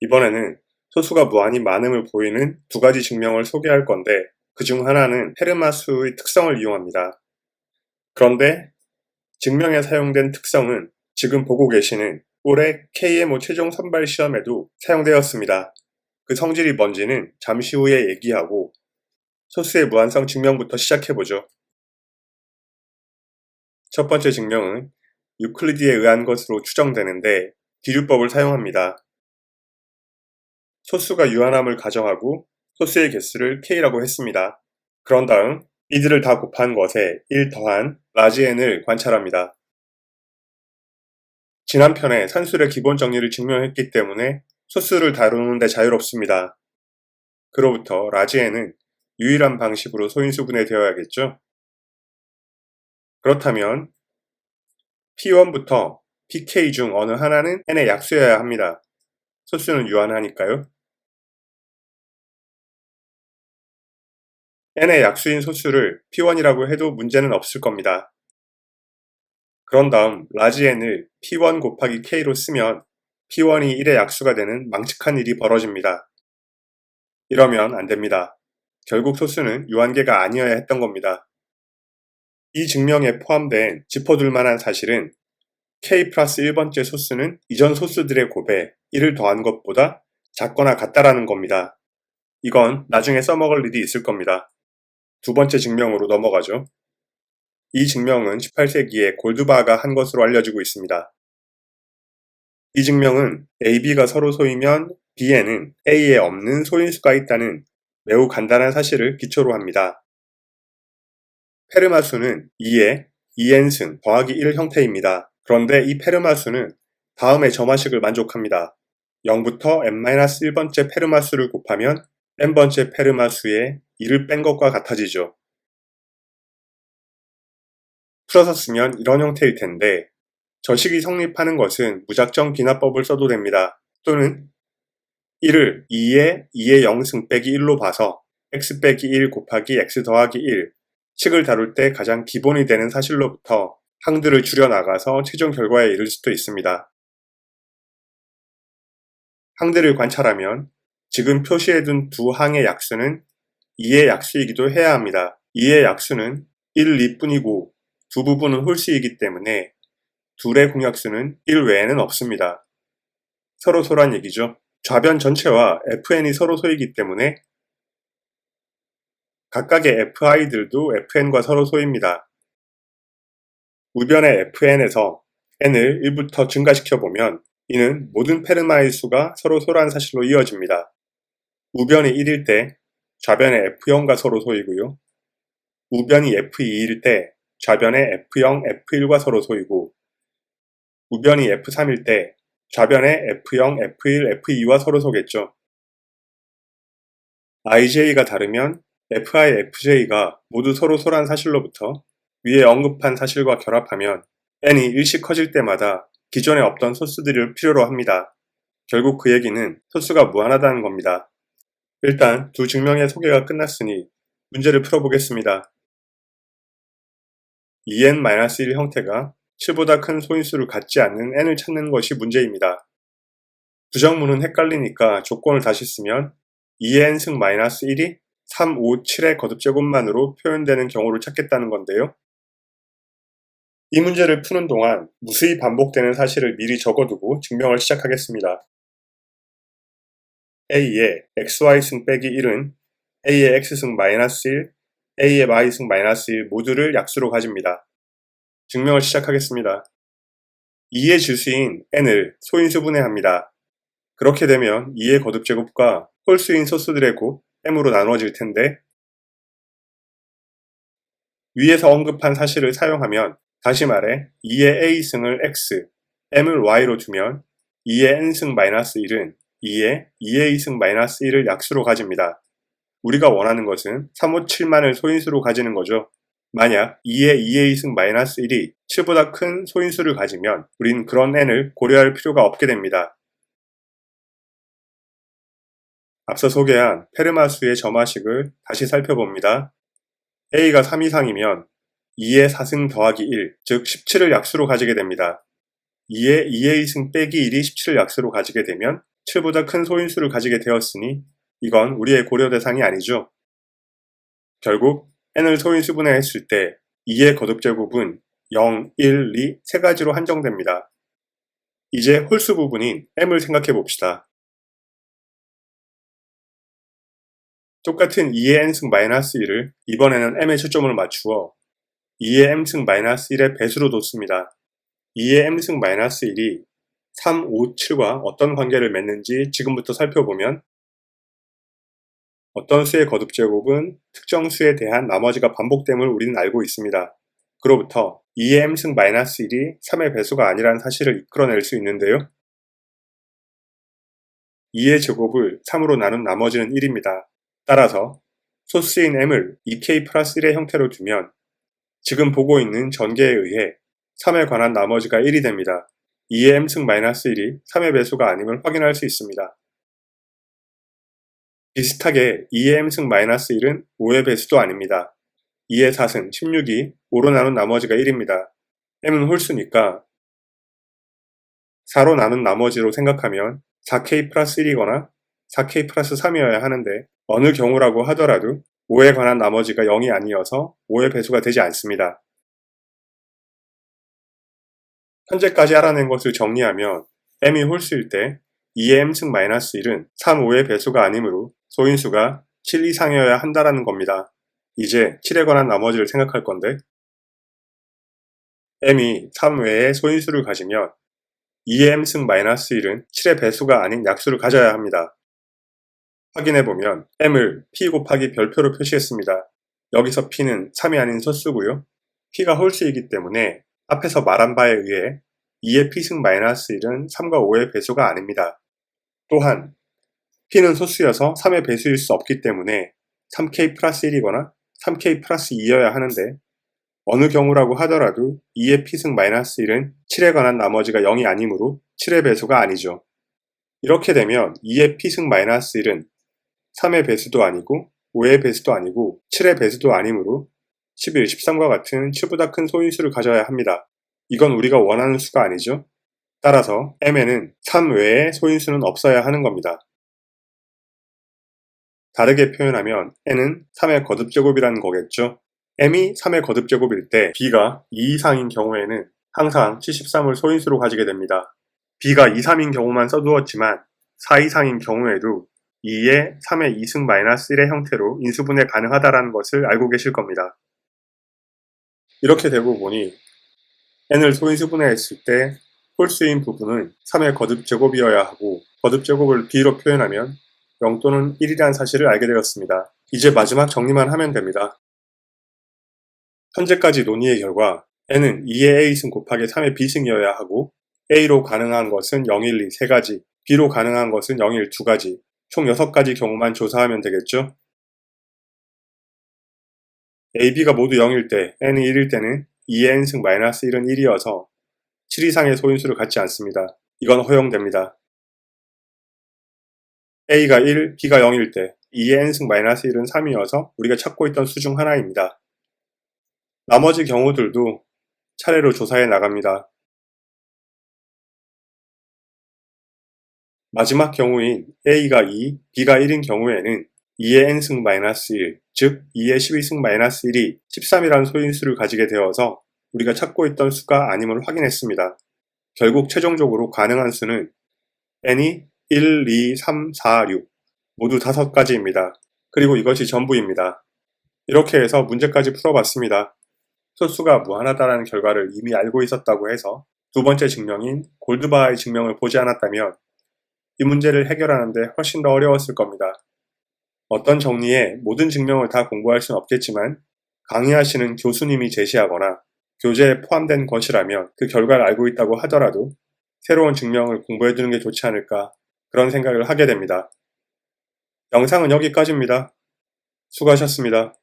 이번에는 소수가 무한히 많음을 보이는 두 가지 증명을 소개할 건데 그 중 하나는 페르마수의 특성을 이용합니다. 그런데 증명에 사용된 특성은 지금 보고 계시는 올해 KMO 최종 선발 시험에도 사용되었습니다. 그 성질이 뭔지는 잠시 후에 얘기하고 소수의 무한성 증명부터 시작해보죠. 첫 번째 증명은 유클리드에 의한 것으로 추정되는데 기류법을 사용합니다. 소수가 유한함을 가정하고 소수의 개수를 K라고 했습니다. 그런 다음 이들을 다 곱한 것에 1 더한 라지 n을 관찰합니다. 지난 편에 산술의 기본 정리를 증명했기 때문에 소수를 다루는 데 자유롭습니다. 그로부터 라지 n은 유일한 방식으로 소인수 분해되어야겠죠? 그렇다면 P1부터 PK 중 어느 하나는 n의 약수여야 합니다. 소수는 유한하니까요. n의 약수인 소수를 P1이라고 해도 문제는 없을 겁니다. 그런 다음 라지 n을 P1 곱하기 K로 쓰면 P1이 1의 약수가 되는 망측한 일이 벌어집니다. 이러면 안됩니다. 결국 소수는 유한계가 아니어야 했던 겁니다. 이 증명에 포함된 짚어둘 만한 사실은 K 플러스 1번째 소수는 이전 소수들의 곱에 1을 더한 것보다 작거나 같다라는 겁니다. 이건 나중에 써먹을 일이 있을 겁니다. 두 번째 증명으로 넘어가죠. 이 증명은 18세기에 골드바가 한 것으로 알려지고 있습니다. 이 증명은 AB가 서로 소이면 B에는 A에 없는 소인수가 있다는 매우 간단한 사실을 기초로 합니다. 페르마수는 2의 2n승 더하기 1 형태입니다. 그런데 이 페르마수는 다음의 점화식을 만족합니다. 0부터 n-1번째 페르마수를 곱하면 n번째 페르마수에 2를 뺀 것과 같아지죠. 풀어서 쓰면 이런 형태일 텐데 저 식이 성립하는 것은 무작정 비나법을 써도 됩니다. 또는 1을 2의 0승 빼기 1로 봐서 x 빼기 1 곱하기 x 더하기 1 식을 다룰 때 가장 기본이 되는 사실로부터 항들을 줄여나가서 최종 결과에 이를 수도 있습니다. 항들을 관찰하면 지금 표시해둔 두 항의 약수는 2의 약수이기도 해야 합니다. 2의 약수는 1, 2뿐이고 두 부분은 홀수이기 때문에 둘의 공약수는 1 외에는 없습니다. 서로 소란 얘기죠. 좌변 전체와 fn이 서로 소이기 때문에 각각의 fi들도 fn과 서로 소입니다. 우변의 fn에서 n을 1부터 증가시켜보면 이는 모든 페르마의 수가 서로 소란 사실로 이어집니다. 우변이 1일 때 좌변의 f0과 서로 소이고요. 우변이 f2일 때 좌변의 f0, f1과 서로 소이고 우변이 f3일 때 좌변의 f0, f1, f2와 서로 소겠죠. ij가 다르면 fi, fj가 모두 서로 소란 사실로부터 위에 언급한 사실과 결합하면 n이 일씩 커질 때마다 기존에 없던 소수들을 필요로 합니다. 결국 그 얘기는 소수가 무한하다는 겁니다. 일단 두 증명의 소개가 끝났으니 문제를 풀어보겠습니다. 2n-1 형태가 7보다 큰 소인수를 갖지 않는 n을 찾는 것이 문제입니다. 부정문은 헷갈리니까 조건을 다시 쓰면 2n승 -1이 3, 5, 7의 거듭제곱만으로 표현되는 경우를 찾겠다는 건데요. 이 문제를 푸는 동안 무수히 반복되는 사실을 미리 적어두고 증명을 시작하겠습니다. A의 xy승 빼기 1은 A의 x승 -1, A의 y승 -1 모두를 약수로 가집니다. 증명을 시작하겠습니다. 2의 질수인 n을 소인수 분해합니다. 그렇게 되면 2의 거듭제곱과 홀수인 소수들의 곱 m으로 나누어질 텐데 위에서 언급한 사실을 사용하면 다시 말해 2의 a승을 x, m을 y로 두면 2의 n승 -1은 2의 2a승 -1을 약수로 가집니다. 우리가 원하는 것은 3, 5, 7만을 소인수로 가지는 거죠. 만약 2의 2a승 -1이 7보다 큰 소인수를 가지면 우린 그런 n을 고려할 필요가 없게 됩니다. 앞서 소개한 페르마수의 점화식을 다시 살펴봅니다. a가 3 이상이면 2의 4승 더하기 1, 즉 17을 약수로 가지게 됩니다. 2의 2a승 빼기 1이 17을 약수로 가지게 되면 7보다 큰 소인수를 가지게 되었으니 이건 우리의 고려 대상이 아니죠. 결국 n을 소인수분해했을 때 2의 거듭제곱은 0, 1, 2 세 가지로 한정됩니다. 이제 홀수 부분인 m을 생각해 봅시다. 똑같은 2의 n승 마이너스 1을 이번에는 m의 초점을 맞추어 2의 m승 마이너스 1의 배수로 뒀습니다. 2의 m승 마이너스 1이 3, 5, 7과 어떤 관계를 맺는지 지금부터 살펴보면 어떤 수의 거듭제곱은 특정 수에 대한 나머지가 반복됨을 우리는 알고 있습니다. 그로부터 2의 m승 마이너스 1이 3의 배수가 아니라는 사실을 이끌어낼 수 있는데요. 2의 제곱을 3으로 나눈 나머지는 1입니다. 따라서 소수인 m을 2k 플러스 1의 형태로 두면 지금 보고 있는 전개에 의해 3에 관한 나머지가 1이 됩니다. 2의 m승 마이너스 1이 3의 배수가 아님을 확인할 수 있습니다. 비슷하게 2의 m승 마이너스 1은 5의 배수도 아닙니다. 2의 4승 16이 5로 나눈 나머지가 1입니다. m은 홀수니까 4로 나눈 나머지로 생각하면 4k 플러스 1이거나 4k 플러스 3이어야 하는데 어느 경우라고 하더라도 5에 관한 나머지가 0이 아니어서 5의 배수가 되지 않습니다. 현재까지 알아낸 것을 정리하면 m이 홀수일 때 2의 m승 마이너스 1은 3, 5의 배수가 아니므로 소인수가 7 이상이어야 한다는 겁니다. 이제 7에 관한 나머지를 생각할 건데 m이 3 외에 소인수를 가지면 2의 m승 마이너스 1은 7의 배수가 아닌 약수를 가져야 합니다. 확인해보면 m을 p 곱하기 별표로 표시했습니다. 여기서 p는 3이 아닌 소수고요. p가 홀수이기 때문에 앞에서 말한 바에 의해 2의 p승 마이너스 1은 3과 5의 배수가 아닙니다. 또한 p는 소수여서 3의 배수일 수 없기 때문에 3k 플러스 1이거나 3k 플러스 2여야 하는데 어느 경우라고 하더라도 2의 p승 마이너스 1은 7에 관한 나머지가 0이 아니므로 7의 배수가 아니죠. 이렇게 되면 2의 p승 마이너스 1은 3의 배수도 아니고 5의 배수도 아니고 7의 배수도 아니므로 11, 13과 같은 7보다 큰 소인수를 가져야 합니다. 이건 우리가 원하는 수가 아니죠. 따라서 m에는 3 외에 소인수는 없어야 하는 겁니다. 다르게 표현하면 n은 3의 거듭제곱이라는 거겠죠. m이 3의 거듭제곱일 때 b가 2 이상인 경우에는 항상 73을 소인수로 가지게 됩니다. b가 2, 3인 경우만 써두었지만 4 이상인 경우에도 2의 3의 2승 마이너스 1의 형태로 인수분해 가능하다는 것을 알고 계실 겁니다. 이렇게 되고 보니 n을 소인수분해했을 때 홀수인 부분은 3의 거듭제곱이어야 하고 거듭제곱을 b로 표현하면 0 또는 1이라는 사실을 알게 되었습니다. 이제 마지막 정리만 하면 됩니다. 현재까지 논의의 결과 n은 2의 a승 곱하기 3의 b승이어야 하고 a로 가능한 것은 0, 1, 2 3가지, b로 가능한 것은 0, 1, 2가지, 총 6가지 경우만 조사하면 되겠죠? a, b가 모두 0일 때, n이 1일 때는 2의 n승 마이너스 1은 1이어서 7 이상의 소인수를 갖지 않습니다. 이건 허용됩니다. a가 1, b가 0일 때 2의 n승 마이너스 1은 3이어서 우리가 찾고 있던 수 중 하나입니다. 나머지 경우들도 차례로 조사해 나갑니다. 마지막 경우인 a가 2, b가 1인 경우에는 2의 n승 마이너스 1, 즉 2의 12승 마이너스 1이 13이라는 소인수를 가지게 되어서 우리가 찾고 있던 수가 아님을 확인했습니다. 결국 최종적으로 가능한 수는 n이 1, 2, 3, 4, 6 모두 5가지입니다. 그리고 이것이 전부입니다. 이렇게 해서 문제까지 풀어봤습니다. 소수가 무한하다는 결과를 이미 알고 있었다고 해서 두 번째 증명인 골드바의 증명을 보지 않았다면 이 문제를 해결하는데 훨씬 더 어려웠을 겁니다. 어떤 정리에 모든 증명을 다 공부할 수는 없겠지만 강의하시는 교수님이 제시하거나 교재에 포함된 것이라면 그 결과를 알고 있다고 하더라도 새로운 증명을 공부해두는 게 좋지 않을까 그런 생각을 하게 됩니다. 영상은 여기까지입니다. 수고하셨습니다.